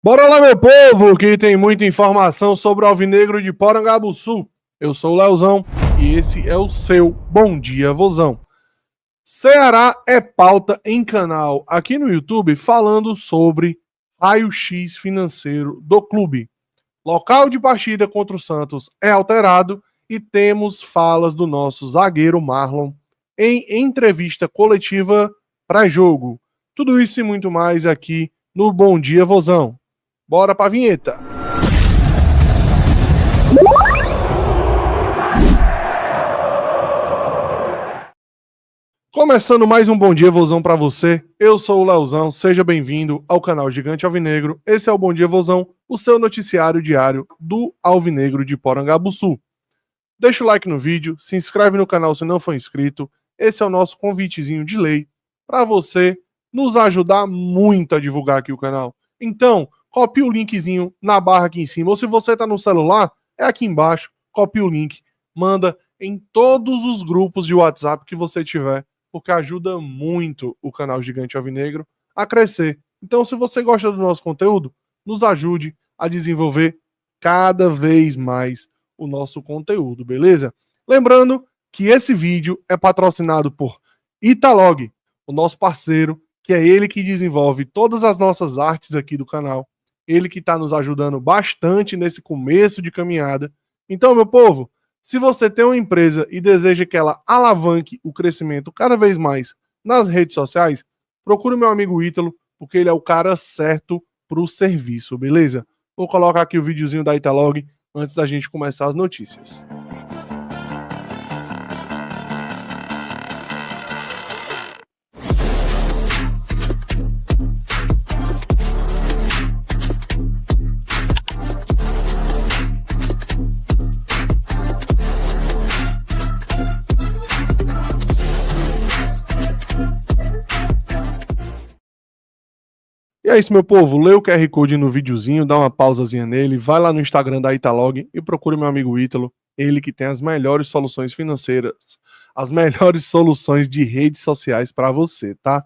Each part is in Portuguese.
Bora lá, meu povo, que tem muita informação sobre o Alvinegro de Porangabuçu. Eu sou o Leozão e esse é o seu Bom Dia Vozão. Ceará é pauta em canal aqui no YouTube falando sobre raio-x financeiro do clube. Local de partida contra o Santos é alterado e temos falas do nosso zagueiro Marlon em entrevista coletiva pré-jogo. Tudo isso e muito mais aqui no Bom Dia Vozão. Bora pra vinheta. Começando mais um Bom Dia Vozão pra você. Eu sou o Leozão, seja bem-vindo ao canal Gigante Alvinegro. Esse é o Bom Dia Vozão, o seu noticiário diário do Alvinegro de Porangabuçu. Deixa o like no vídeo, se inscreve no canal se não for inscrito. Esse é o nosso convitezinho de lei para você nos ajudar muito a divulgar aqui o canal. Então, copie o linkzinho na barra aqui em cima. Ou se você está no celular, é aqui embaixo. Copie o link, manda em todos os grupos de WhatsApp que você tiver, porque ajuda muito o canal Gigante Alvinegro a crescer. Então, se você gosta do nosso conteúdo, nos ajude a desenvolver cada vez mais o nosso conteúdo, beleza? Lembrando que esse vídeo é patrocinado por Italog, o nosso parceiro, que é ele que desenvolve todas as nossas artes aqui do canal, ele que está nos ajudando bastante nesse começo de caminhada. Então, meu povo, se você tem uma empresa e deseja que ela alavanque o crescimento cada vez mais nas redes sociais, procure o meu amigo Ítalo, porque ele é o cara certo para o serviço, beleza? Vou colocar aqui o videozinho da Italog antes da gente começar as notícias. E é isso, meu povo. Lê o QR Code no videozinho, dá uma pausazinha nele, vai lá no Instagram da Italog e procure meu amigo Ítalo, ele que tem as melhores soluções financeiras, as melhores soluções de redes sociais para você, tá?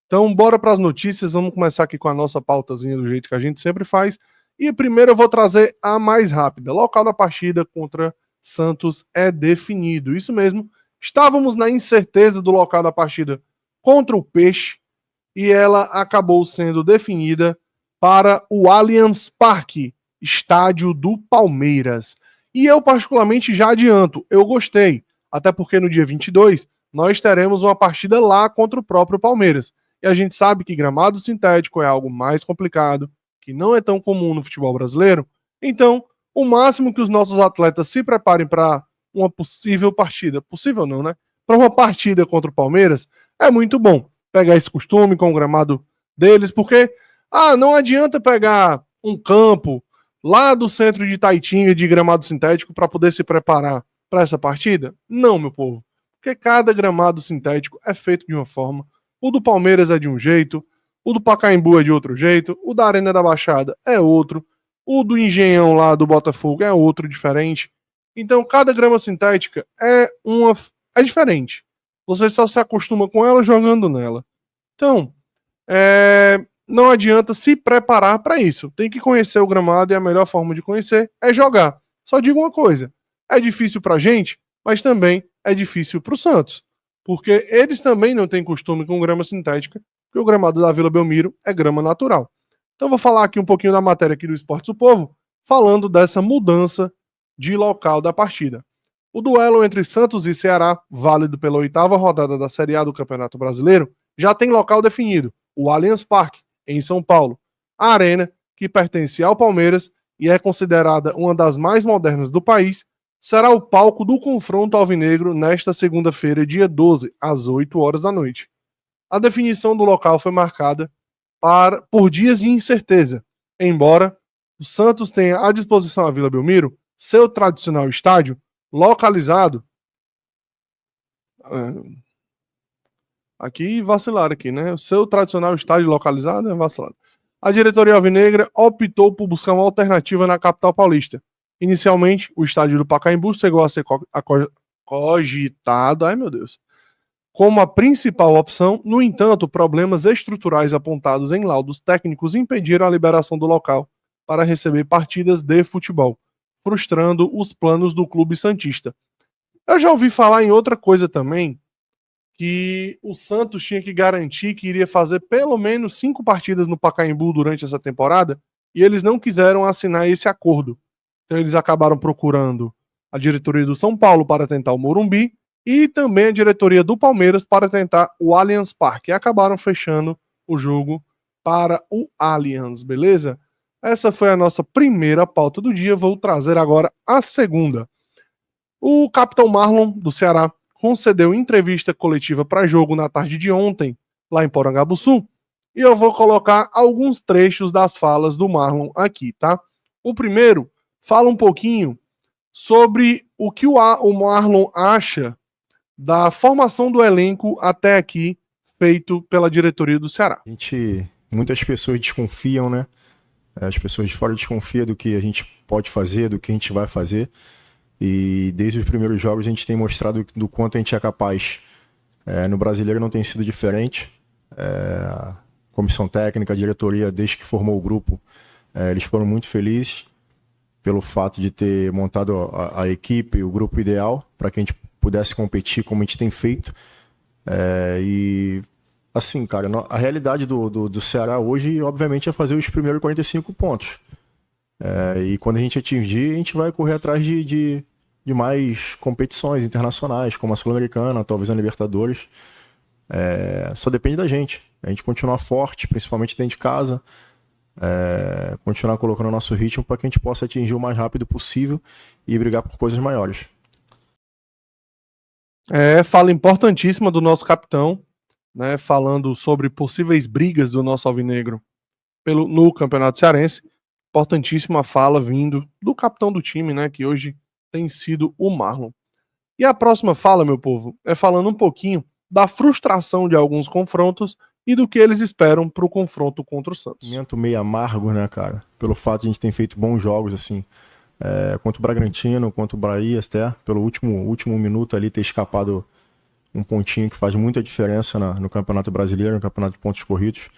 Então, bora para as notícias. Vamos começar aqui com a nossa pautazinha do jeito que a gente sempre faz. E primeiro eu vou trazer a mais rápida. Local da partida contra Santos é definido. Isso mesmo. Estávamos na incerteza do local da partida contra o Peixe e ela acabou sendo definida para o Allianz Parque, estádio do Palmeiras. E eu particularmente já adianto, eu gostei, até porque no dia 22 nós teremos uma partida lá contra o próprio Palmeiras. E a gente sabe que gramado sintético é algo mais complicado, que não é tão comum no futebol brasileiro. Então, o máximo que os nossos atletas se preparem para uma possível partida, possível não, né? Para uma partida contra o Palmeiras, é muito bom pegar esse costume com o gramado deles, porque não adianta pegar um campo lá do centro de Taitinga de gramado sintético para poder se preparar para essa partida? Não, meu povo, porque cada gramado sintético é feito de uma forma. O do Palmeiras é de um jeito, o do Pacaembu é de outro jeito, o da Arena da Baixada é outro, o do Engenhão lá do Botafogo é outro, diferente. Então, cada grama sintética é diferente. Você só se acostuma com ela jogando nela. Então, não adianta se preparar para isso. Tem que conhecer o gramado e a melhor forma de conhecer é jogar. Só digo uma coisa: é difícil para a gente, mas também é difícil para o Santos. Porque eles também não têm costume com grama sintética, porque o gramado da Vila Belmiro é grama natural. Então, vou falar aqui um pouquinho da matéria aqui do Esportes do Povo, falando dessa mudança de local da partida. O duelo entre Santos e Ceará, válido pela 8ª rodada da Série A do Campeonato Brasileiro, já tem local definido, o Allianz Parque, em São Paulo. A arena, que pertence ao Palmeiras e é considerada uma das mais modernas do país, será o palco do confronto alvinegro nesta segunda-feira, dia 12, às 8 horas da noite. A definição do local foi marcada por dias de incerteza, embora o Santos tenha à disposição a Vila Belmiro, seu tradicional estádio, localizado. Aqui vacilaram aqui, né? O seu tradicional estádio localizado é vacilado. A diretoria alvinegra optou por buscar uma alternativa na capital paulista. Inicialmente, o estádio do Pacaembu chegou a ser cogitado, ai meu Deus, como a principal opção. No entanto, problemas estruturais apontados em laudos técnicos impediram a liberação do local para receber partidas de futebol, frustrando os planos do clube santista. Eu já ouvi falar em outra coisa também, que o Santos tinha que garantir que iria fazer pelo menos 5 partidas no Pacaembu durante essa temporada, e eles não quiseram assinar esse acordo. Então eles acabaram procurando a diretoria do São Paulo para tentar o Morumbi e também a diretoria do Palmeiras para tentar o Allianz Parque. E acabaram fechando o jogo para o Allianz, beleza? Essa foi a nossa primeira pauta do dia. Vou trazer agora a segunda. O capitão Marlon, do Ceará, concedeu entrevista coletiva para jogo na tarde de ontem, lá em Porangabuçu, e eu vou colocar alguns trechos das falas do Marlon aqui, tá? O primeiro fala um pouquinho sobre o que o Marlon acha da formação do elenco até aqui, feito pela diretoria do Ceará. Muitas pessoas desconfiam, né? As pessoas de fora desconfiam do que a gente pode fazer, do que a gente vai fazer. E desde os primeiros jogos a gente tem mostrado do quanto a gente é capaz. No Brasileiro não tem sido diferente. A comissão técnica, a diretoria, desde que formou o grupo, eles foram muito felizes pelo fato de ter montado a equipe, o grupo ideal, para que a gente pudesse competir como a gente tem feito. E assim, cara, a realidade do Ceará hoje, obviamente, é fazer os primeiros 45 pontos. E quando a gente atingir, a gente vai correr atrás de mais competições internacionais, como a Sul-Americana, talvez a Libertadores. Só depende da gente. A gente continuar forte, principalmente dentro de casa, continuar colocando o nosso ritmo para que a gente possa atingir o mais rápido possível e brigar por coisas maiores. Fala importantíssima do nosso capitão, né, falando sobre possíveis brigas do nosso alvinegro no Campeonato Cearense. Importantíssima fala vindo do capitão do time, né, que hoje tem sido o Marlon. E a próxima fala, meu povo, é falando um pouquinho da frustração de alguns confrontos e do que eles esperam para o confronto contra o Santos. Momento meio amargo, né, cara? Pelo fato de a gente ter feito bons jogos, assim, contra o Bragantino, contra o Bahia, até pelo último minuto ali ter escapado um pontinho que faz muita diferença no Campeonato Brasileiro, no Campeonato de Pontos Corridos.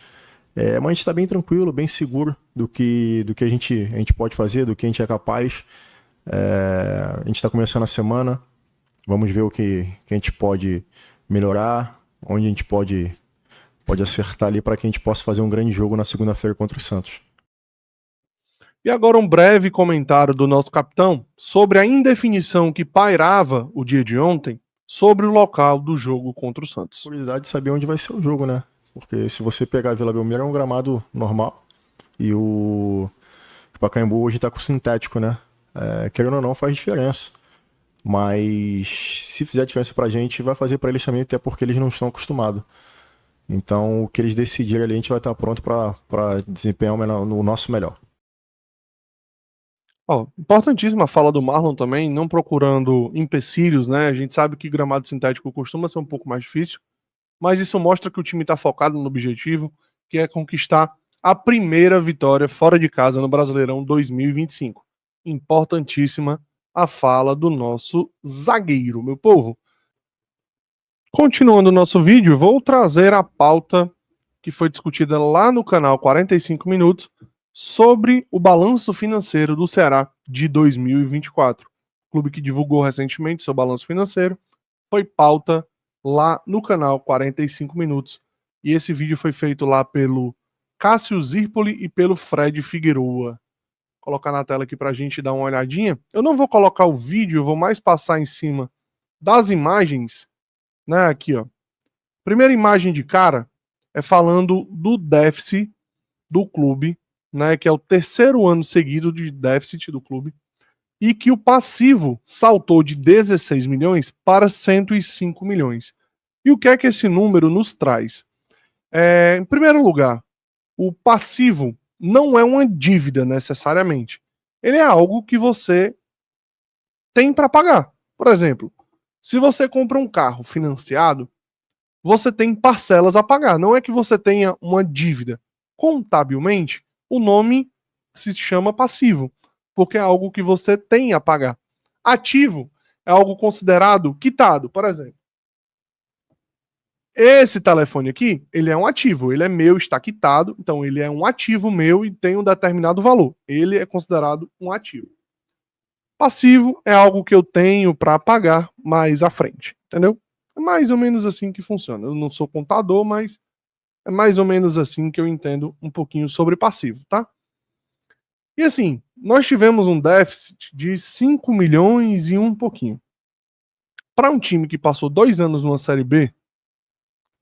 Mas a gente está bem tranquilo, bem seguro do que a gente pode fazer, do que a gente é capaz. A gente está começando a semana, vamos ver o que a gente pode melhorar, onde a gente pode acertar ali para que a gente possa fazer um grande jogo na segunda-feira contra o Santos. E agora um breve comentário do nosso capitão sobre a indefinição que pairava o dia de ontem sobre o local do jogo contra o Santos. Curiosidade de saber onde vai ser o jogo, né? Porque se você pegar a Vila Belmiro é um gramado normal e o Pacaembu hoje está com sintético, né? Querendo ou não, faz diferença. Mas se fizer diferença pra gente, vai fazer pra eles também, até porque eles não estão acostumados. Então, o que eles decidirem ali, a gente vai estar pronto para desempenhar o nosso melhor. Importantíssima a fala do Marlon também, não procurando empecilhos, né? A gente sabe que gramado sintético costuma ser um pouco mais difícil, mas isso mostra que o time está focado no objetivo, que é conquistar a primeira vitória fora de casa no Brasileirão 2025. Importantíssima a fala do nosso zagueiro, meu povo. Continuando o nosso vídeo, vou trazer a pauta que foi discutida lá no canal 45 Minutos sobre o balanço financeiro do Ceará de 2024. O clube que divulgou recentemente seu balanço financeiro foi pauta lá no canal 45 Minutos. E esse vídeo foi feito lá pelo Cássio Zirpoli e pelo Fred Figueroa. Vou colocar na tela aqui pra gente dar uma olhadinha. Eu não vou colocar o vídeo, eu vou mais passar em cima das imagens, né? Aqui, ó. Primeira imagem de cara é falando do déficit do clube, né? Que é o terceiro ano seguido de déficit do clube. E que o passivo saltou de 16 milhões para 105 milhões. E o que é que esse número nos traz? Em primeiro lugar, o passivo não é uma dívida necessariamente. Ele é algo que você tem para pagar. Por exemplo, se você compra um carro financiado, você tem parcelas a pagar. Não é que você tenha uma dívida. Contabilmente, o nome se chama passivo, porque é algo que você tem a pagar. Ativo é algo considerado quitado, por exemplo. Esse telefone aqui, ele é um ativo, ele é meu, está quitado, então ele é um ativo meu e tem um determinado valor. Ele é considerado um ativo. Passivo é algo que eu tenho para pagar mais à frente, entendeu? É mais ou menos assim que funciona. Eu não sou contador, mas é mais ou menos assim que eu entendo um pouquinho sobre passivo, tá? E assim, nós tivemos um déficit de 5 milhões e um pouquinho. Para um time que passou 2 anos numa Série B,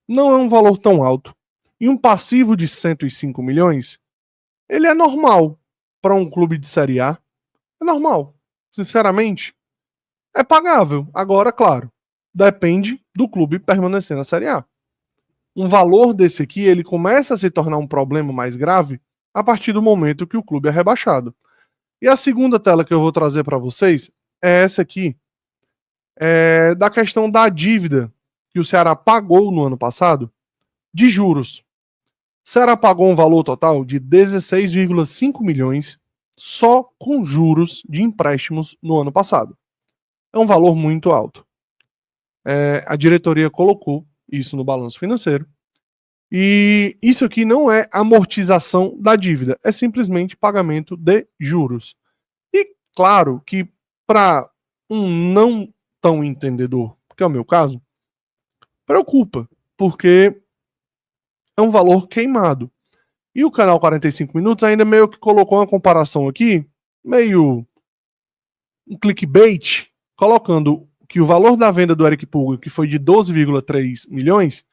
não é um valor tão alto. E um passivo de 105 milhões, ele é normal para um clube de Série A. É normal. Sinceramente, é pagável. Agora, claro, depende do clube permanecer na Série A. Um valor desse aqui, ele começa a se tornar um problema mais grave a partir do momento que o clube é rebaixado. E a segunda tela que eu vou trazer para vocês é essa aqui, da questão da dívida que o Ceará pagou no ano passado de juros. O Ceará pagou um valor total de 16,5 milhões só com juros de empréstimos no ano passado. É um valor muito alto. A diretoria colocou isso no balanço financeiro. E isso aqui não é amortização da dívida, é simplesmente pagamento de juros. E claro que para um não tão entendedor, que é o meu caso, preocupa, porque é um valor queimado. E o canal 45 Minutos ainda meio que colocou uma comparação aqui, meio um clickbait, colocando que o valor da venda do Eric Pulga, que foi de 12,3 milhões,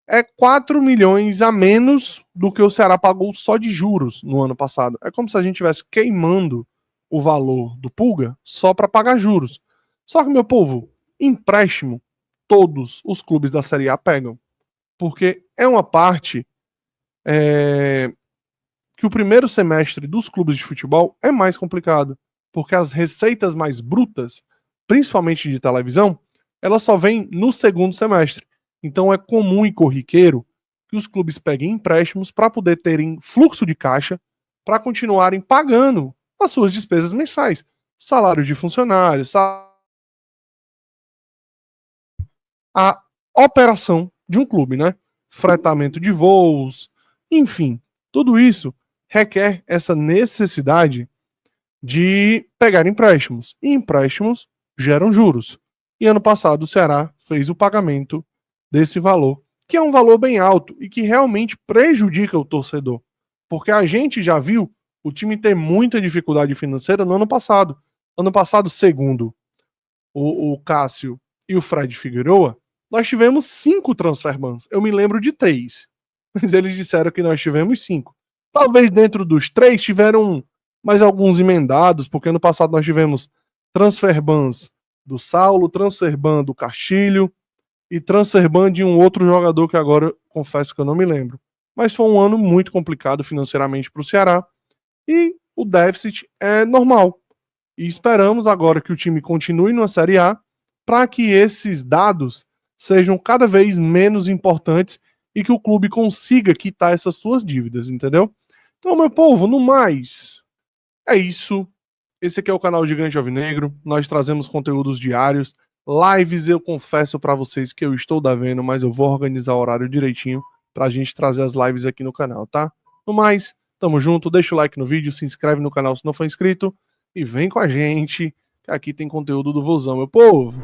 é 4 milhões a menos do que o Ceará pagou só de juros no ano passado. É como se a gente estivesse queimando o valor do Pulga só para pagar juros. Só que, meu povo, empréstimo, todos os clubes da Série A pegam. Porque é uma parte que o primeiro semestre dos clubes de futebol é mais complicado. Porque as receitas mais brutas, principalmente de televisão, elas só vêm no segundo semestre. Então é comum e corriqueiro que os clubes peguem empréstimos para poder terem fluxo de caixa para continuarem pagando as suas despesas mensais. Salário de funcionários, a operação de um clube, né? Fretamento de voos, enfim, tudo isso requer essa necessidade de pegar empréstimos. E empréstimos geram juros. E ano passado o Ceará fez o pagamento desse valor, que é um valor bem alto e que realmente prejudica o torcedor. Porque a gente já viu o time ter muita dificuldade financeira no ano passado. Ano passado, segundo o Cássio e o Fred Figueroa, nós tivemos 5 transfer bans. Eu me lembro de 3, mas eles disseram que nós tivemos 5. Talvez dentro dos 3 tiveram mais alguns emendados, porque ano passado nós tivemos transfer bans do Saulo, transfer ban do Castilho e transfer ban de um outro jogador que agora confesso que eu não me lembro. Mas foi um ano muito complicado financeiramente para o Ceará e o déficit é normal. E esperamos agora que o time continue na Série A para que esses dados sejam cada vez menos importantes e que o clube consiga quitar essas suas dívidas, entendeu? Então, meu povo, no mais, é isso. Esse aqui é o canal Gigante Alvinegro. Nós trazemos conteúdos diários. Lives, eu confesso para vocês que eu estou devendo, mas eu vou organizar o horário direitinho pra gente trazer as lives aqui no canal, tá? No mais, tamo junto. Deixa o like no vídeo, se inscreve no canal se não for inscrito e vem com a gente, que aqui tem conteúdo do Vozão, meu povo.